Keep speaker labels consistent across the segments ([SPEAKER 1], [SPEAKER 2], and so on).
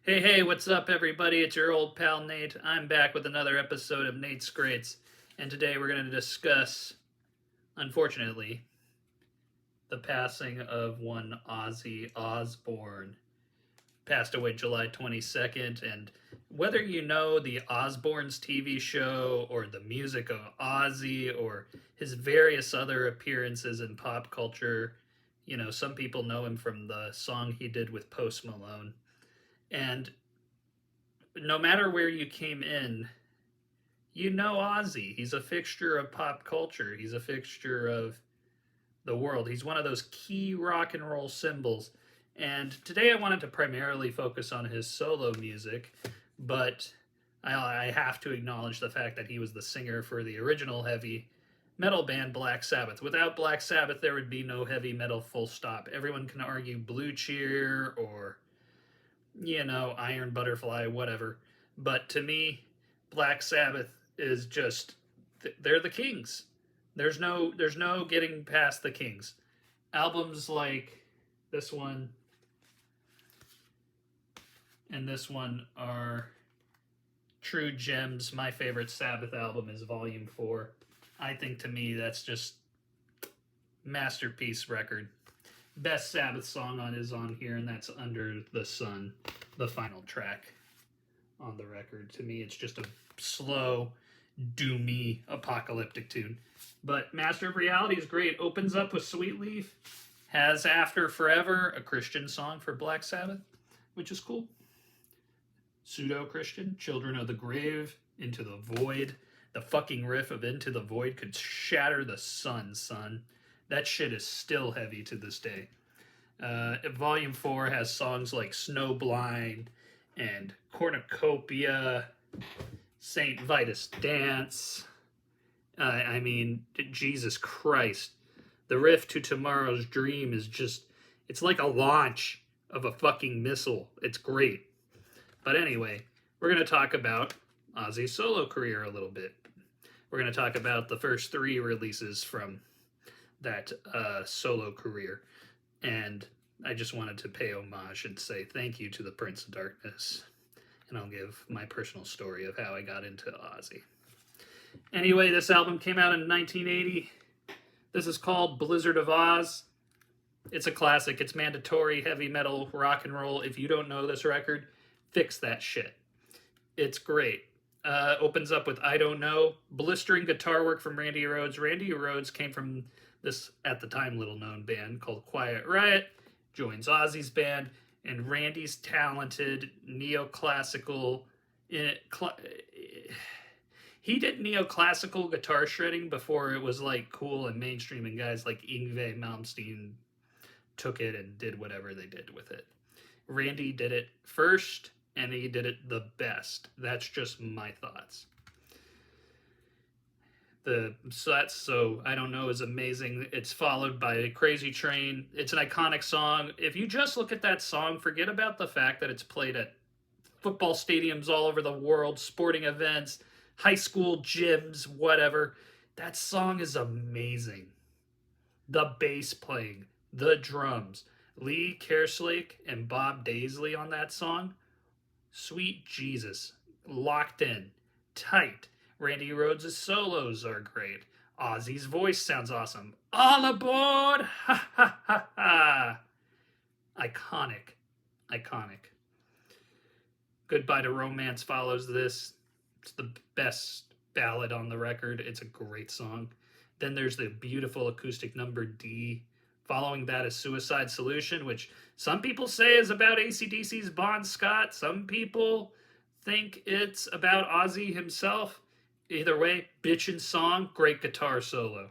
[SPEAKER 1] Hey, what's up, everybody? It's your old pal Nate. I'm back with another episode of Nate's Greats, and today we're going to discuss, unfortunately, the passing of one Ozzy Osbourne. Passed away July 22nd, and whether you know the Osbourne's TV show or the music of Ozzy or his various other appearances in pop culture, some people know him from the song he did with Post Malone. And no matter where you came in, you know Ozzy. He's a fixture of pop culture. He's a fixture of the world. He's one of those key rock and roll symbols. And today I wanted to primarily focus on his solo music, but I have to acknowledge the fact that he was the singer for the original heavy metal band Black Sabbath. Without Black Sabbath, there would be no heavy metal, full stop. Everyone can argue Blue Cheer or Iron Butterfly, whatever. But to me, Black Sabbath is just they're the kings. There's no getting past the kings. Albums like this one and this one are true gems. My favorite Sabbath album is Volume 4. I think to me that's just masterpiece record. Best Sabbath song is on here, and that's Under the Sun, the final track on the record. To me, it's just a slow, doomy, apocalyptic tune. But Master of Reality is great. Opens up with Sweet Leaf, has After Forever, a Christian song for Black Sabbath, which is cool. Pseudo-Christian, Children of the Grave, Into the Void. The fucking riff of Into the Void could shatter the sun, son. That shit is still heavy to this day. Volume 4 has songs like Snowblind and Cornucopia, St. Vitus Dance. Jesus Christ. The riff to Tomorrow's Dream is just, it's like a launch of a fucking missile. It's great. But anyway, we're going to talk about Ozzy's solo career a little bit. We're going to talk about the first 3 releases from that solo career. And I just wanted to pay homage and say thank you to the Prince of Darkness. And I'll give my personal story of how I got into Ozzy. Anyway, this album came out in 1980. This is called Blizzard of Oz. It's a classic. It's mandatory heavy metal rock and roll. If you don't know this record, fix that shit. It's great. Opens up with I Don't Know. Blistering guitar work from Randy Rhoads. Randy Rhoads came from this, at the time, little-known band called Quiet Riot, joins Ozzy's band, and Randy's talented neoclassical... He did neoclassical guitar shredding before it was, cool and mainstream, and guys like Yngwie Malmsteen took it and did whatever they did with it. Randy did it first, and he did it the best. That's just my thoughts. So I Don't Know is amazing. It's followed by Crazy Train. It's an iconic song. If you just look at that song, forget about the fact that it's played at football stadiums all over the world, sporting events, high school gyms, whatever. That song is amazing. The bass playing, the drums, Lee Kerslake and Bob Daisley on that song. Sweet Jesus. Locked in. Tight. Randy Rhoads' solos are great. Ozzy's voice sounds awesome. All aboard! Ha ha ha ha! Iconic. Iconic. Goodbye to Romance follows this. It's the best ballad on the record. It's a great song. Then there's the beautiful acoustic number D. Following that is Suicide Solution, which some people say is about AC/DC's Bon Scott. Some people think it's about Ozzy himself. Either way, bitchin' song, great guitar solo.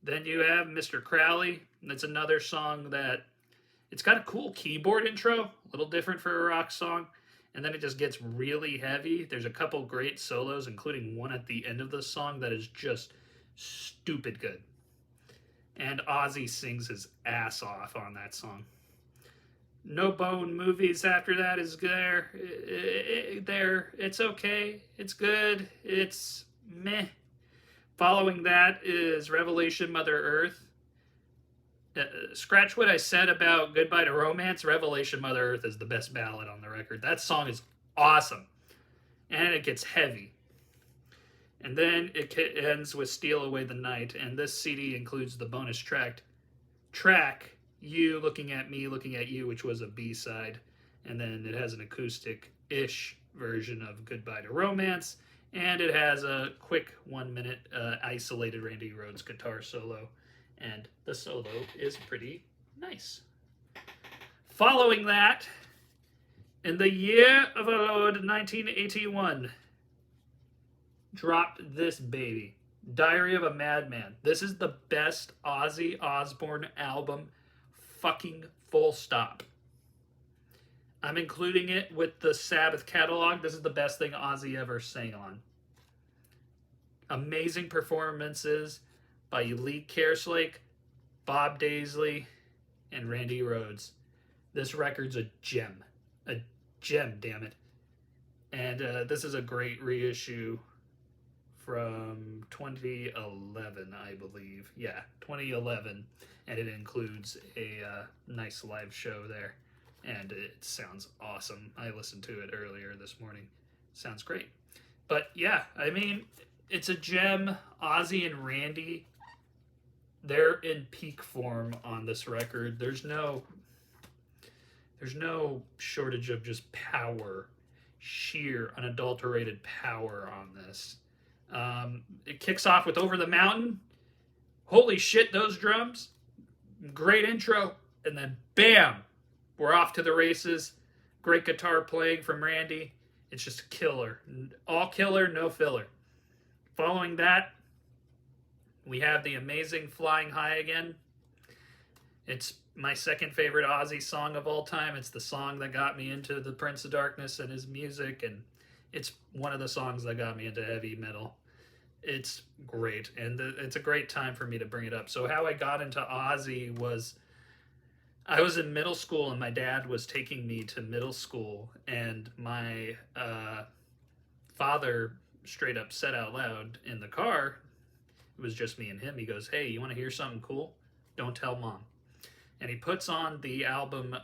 [SPEAKER 1] Then you have Mr. Crowley. That's another song that, it's got a cool keyboard intro, a little different for a rock song, and then it just gets really heavy. There's a couple great solos, including one at the end of the song that is just stupid good. And Ozzy sings his ass off on that song. No Bone Movies after that is there. It's okay. It's good. It's meh. Following that is Revelation Mother Earth. Scratch what I said about Goodbye to Romance. Revelation Mother Earth is the best ballad on the record. That song is awesome. And it gets heavy. And then it ends with Steal Away the Night. And this CD includes the bonus track You Looking at Me, Looking at You, which was a B-side. And then it has an acoustic-ish version of Goodbye to Romance. And it has a quick 1 minute isolated Randy Rhoads guitar solo. And the solo is pretty nice. Following that, in the year of our Lord 1981, dropped this baby, Diary of a Madman. This is the best Ozzy Osbourne album, fucking full stop. I'm including it with the Sabbath catalog. This is the best thing Ozzy ever sang on. Amazing performances by Lee Kerslake, Bob Daisley, and Randy Rhoads. This record's a gem. A gem, damn it. And this is a great reissue from 2011, I believe. Yeah, 2011. And it includes a nice live show there. And it sounds awesome. I listened to it earlier this morning. Sounds great. But yeah, I mean, it's a gem. Ozzy and Randy, they're in peak form on this record. There's no shortage of just power, sheer, unadulterated power on this. It kicks off with Over the Mountain. Holy shit, those drums. Great intro. And then bam, we're off to the races. Great guitar playing from Randy. It's just a killer. All killer, no filler. Following that, we have the amazing Flying High Again. It's my second favorite Ozzy song of all time. It's the song that got me into the Prince of Darkness and his music, and it's one of the songs that got me into heavy metal. It's great, and it's a great time for me to bring it up. So how I got into Ozzy was I was in middle school, and my dad was taking me to middle school, and my father straight up said out loud in the car, it was just me and him, he goes, "Hey, you want to hear something cool? Don't tell mom." And he puts on the album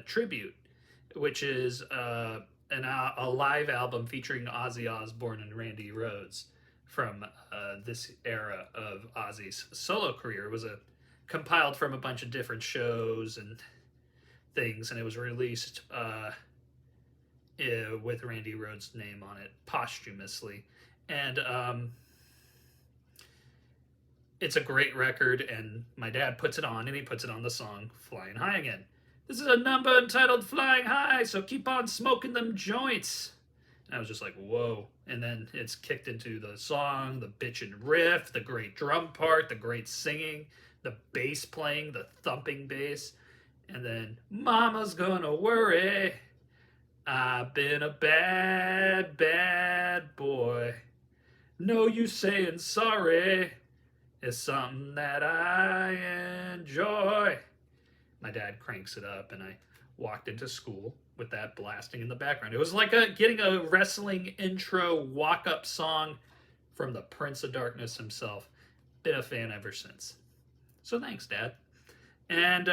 [SPEAKER 1] Tribute, which is a live album featuring Ozzy Osbourne and Randy Rhoads from this era of Ozzy's solo career. It was compiled from a bunch of different shows and things, and it was released with Randy Rhoads' name on it posthumously. And it's a great record, and my dad puts it on, and he puts it on the song Flying High Again. This is a number entitled Flying High, so keep on smoking them joints. And I was just like, whoa. And then it's kicked into the song, the bitchin' riff, the great drum part, the great singing, the bass playing, the thumping bass. And then, Mama's gonna worry. I've been a bad, bad boy. No use saying sorry. It's something that I enjoy. My dad cranks it up, and I walked into school with that blasting in the background. It was like getting a wrestling intro walk-up song from the Prince of Darkness himself. Been a fan ever since. So thanks, Dad. And,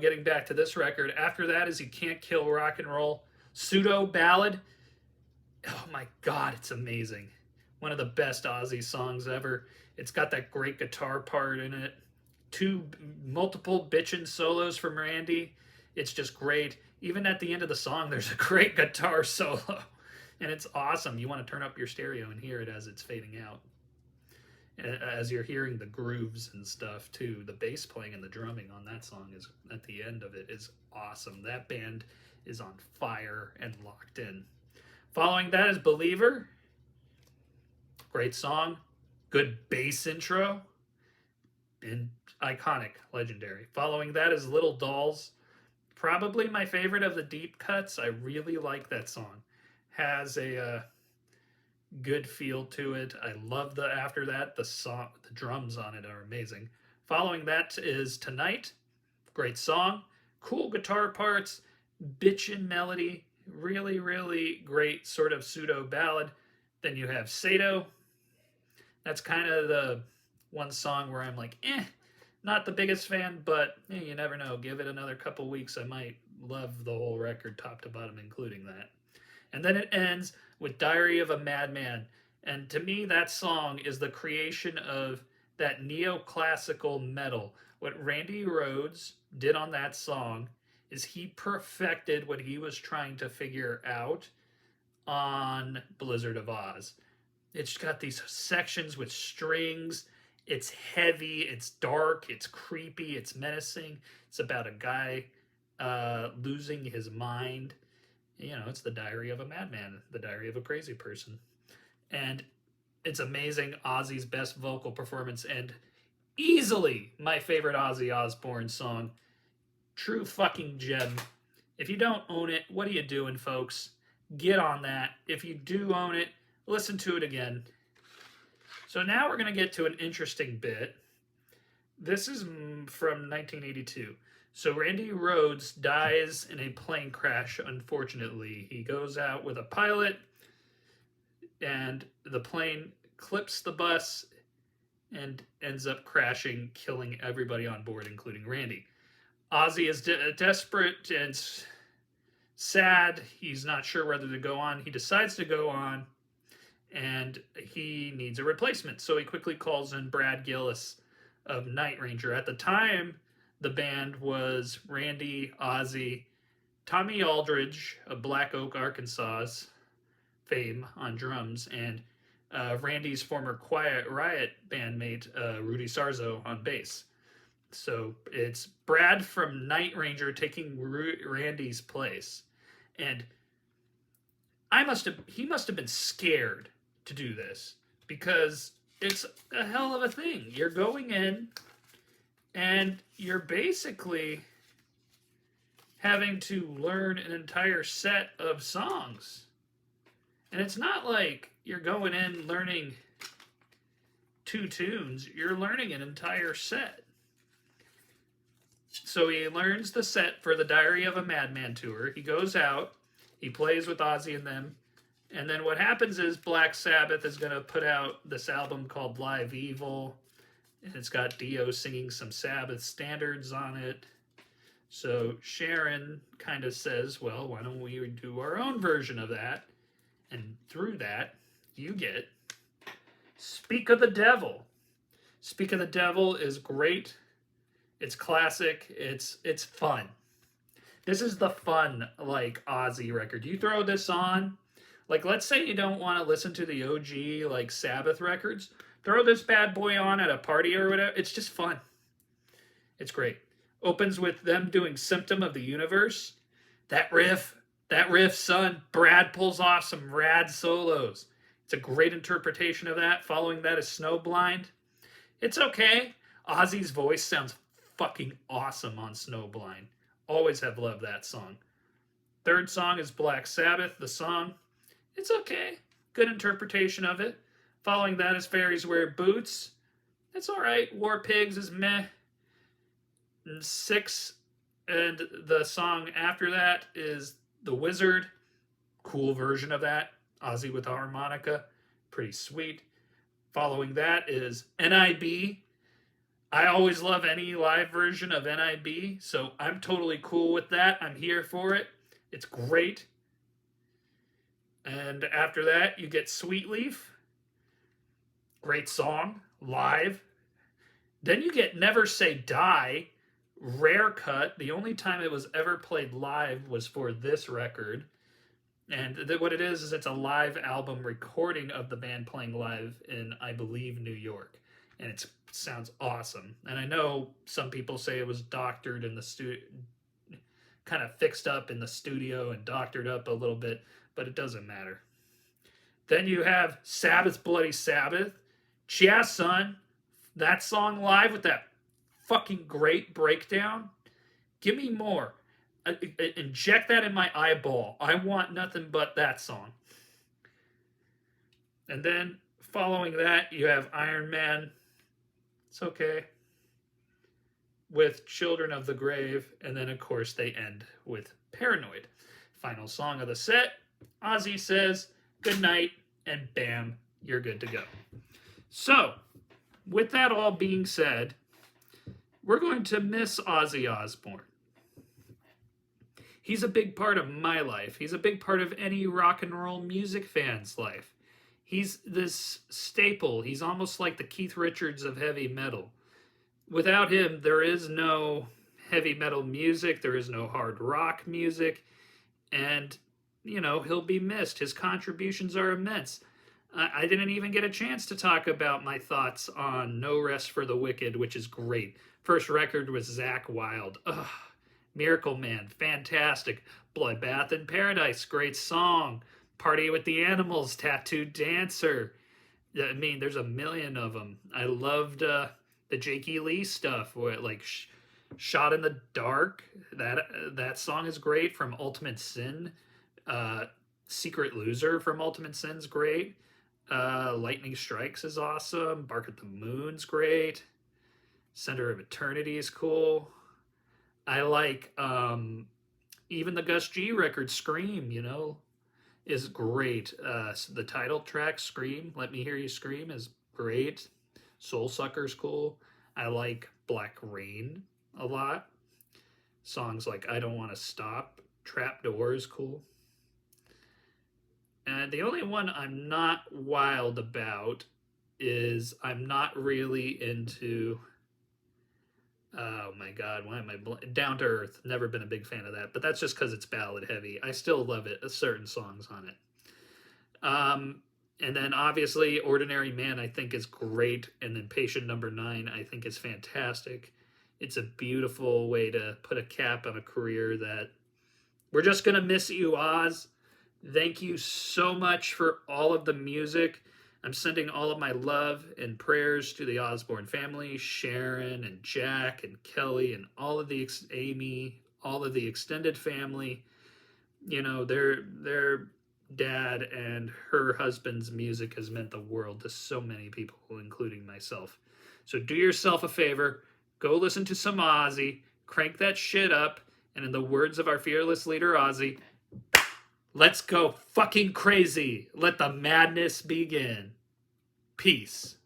[SPEAKER 1] getting back to this record, after that is You Can't Kill Rock and Roll. Pseudo Ballad. Oh my God, it's amazing. One of the best Ozzy songs ever. It's got that great guitar part in it. Multiple bitchin' solos from Randy. It's just great. Even at the end of the song, there's a great guitar solo. And it's awesome. You want to turn up your stereo and hear it as it's fading out. As you're hearing the grooves and stuff too. The bass playing and the drumming on that song is at the end of it is awesome. That band is on fire and locked in. Following that is Believer. Great song. Good bass intro. And iconic, legendary. Following that is Little Dolls. Probably my favorite of the deep cuts. I really like that song. Has a good feel to it. I love after that, the drums on it are amazing. Following that is Tonight. Great song. Cool guitar parts. Bitchin' melody. Really, really great sort of pseudo ballad. Then you have Sato. That's kind of the one song where I'm like, Not the biggest fan, but you never know. Give it another couple weeks, I might love the whole record, top to bottom, including that. And then it ends with Diary of a Madman. And to me, that song is the creation of that neoclassical metal. What Randy Rhoads did on that song is he perfected what he was trying to figure out on Blizzard of Oz. It's got these sections with strings. It's heavy, it's dark, it's creepy, it's menacing. It's about a guy losing his mind. It's the diary of a madman, the diary of a crazy person. And it's amazing. Ozzy's best vocal performance and easily my favorite Ozzy Osbourne song. True fucking gem. If you don't own it, what are you doing, folks? Get on that. If you do own it, listen to it again. So now we're going to get to an interesting bit. This is from 1982. So Randy Rhoads dies in a plane crash, unfortunately. He goes out with a pilot, and the plane clips the bus and ends up crashing, killing everybody on board, including Randy. Ozzy is desperate and sad. He's not sure whether to go on. He decides to go on, and he needs a replacement. So he quickly calls in Brad Gillis of Night Ranger. At the time, the band was Randy, Ozzy, Tommy Aldridge of Black Oak, Arkansas's fame on drums, and Randy's former Quiet Riot bandmate, Rudy Sarzo, on bass. So it's Brad from Night Ranger taking Randy's place. And he must have been scared to do this, because it's a hell of a thing. You're going in and you're basically having to learn an entire set of songs. And it's not like you're going in learning 2 tunes, you're learning an entire set. So he learns the set for the Diary of a Madman tour. He goes out, he plays with Ozzy and them. And then what happens is Black Sabbath is going to put out this album called Live Evil. And it's got Dio singing some Sabbath standards on it. So Sharon kind of says, well, why don't we do our own version of that? And through that, you get Speak of the Devil. Speak of the Devil is great. It's classic. It's fun. This is the fun, like, Ozzy record. You throw this on, like, let's say you don't want to listen to the OG, like, Sabbath records. Throw this bad boy on at a party or whatever. It's just fun. It's great. Opens with them doing Symptom of the Universe. That riff, son. Brad pulls off some rad solos. It's a great interpretation of that. Following that is Snowblind. It's okay. Ozzy's voice sounds fucking awesome on Snowblind. Always have loved that song. Third song is Black Sabbath, the song. It's okay. Good interpretation of it. Following that is Fairies Wear Boots. It's alright. War Pigs is meh. And 6, and the song after that is The Wizard. Cool version of that. Ozzy with a harmonica. Pretty sweet. Following that is NIB. I always love any live version of NIB, so I'm totally cool with that. I'm here for it. It's great. And after that, you get Sweet Leaf. Great song, live. Then you get Never Say Die, rare cut. The only time it was ever played live was for this record. And what it is it's a live album recording of the band playing live in, I believe, New York. And it sounds awesome. And I know some people say it was doctored in the studio, kind of fixed up in the studio and doctored up a little bit, but it doesn't matter. Then you have Sabbath's Bloody Sabbath. Yeah, son. That song live with that fucking great breakdown. Give me more. Inject that in my eyeball. I want nothing but that song. And then following that, you have Iron Man. It's okay. With Children of the Grave. And then, of course, they end with Paranoid. Final song of the set. Ozzy says, good night, and bam, you're good to go. So, with that all being said, We're going to miss Ozzy Osbourne. He's a big part of my life. He's a big part of any rock and roll music fan's life. He's this staple. He's almost like the Keith Richards of heavy metal. Without him, there is no heavy metal music, there is no hard rock music, and, he'll be missed. His contributions are immense. I didn't even get a chance to talk about my thoughts on No Rest for the Wicked, which is great. First record was Zakk Wylde. Ugh. Miracle Man, fantastic. Bloodbath in Paradise, great song. Party with the Animals, Tattooed Dancer. I mean, there's a million of them. I loved the Jakey Lee stuff, where like Shot in the Dark. That song is great from Ultimate Sin. Secret Loser from Ultimate Sin's great. Lightning Strikes is awesome. Bark at the Moon's great. Center of Eternity is cool. I like even the Gus G record, Scream, is great. The title track, Scream, Let Me Hear You Scream, is great. Soul Sucker's cool. I like Black Rain a lot. Songs like I Don't Want to Stop, Trapdoor is cool. And the only one I'm not wild about is I'm not really into... Oh my God, why am I... Down to Earth, never been a big fan of that, but that's just because it's ballad heavy. I still love it, certain songs on it. And then obviously Ordinary Man I think is great, and then Patient Number 9 I think is fantastic. It's a beautiful way to put a cap on a career that we're just going to miss you, Oz. Thank you so much for all of the music. I'm sending all of my love and prayers to the Osbourne family, Sharon and Jack and Kelly and all of the Amy, all of the extended family. Their dad and her husband's music has meant the world to so many people, including myself. So do yourself a favor, go listen to some Ozzy, crank that shit up, and in the words of our fearless leader Ozzy, let's go fucking crazy. Let the madness begin. Peace.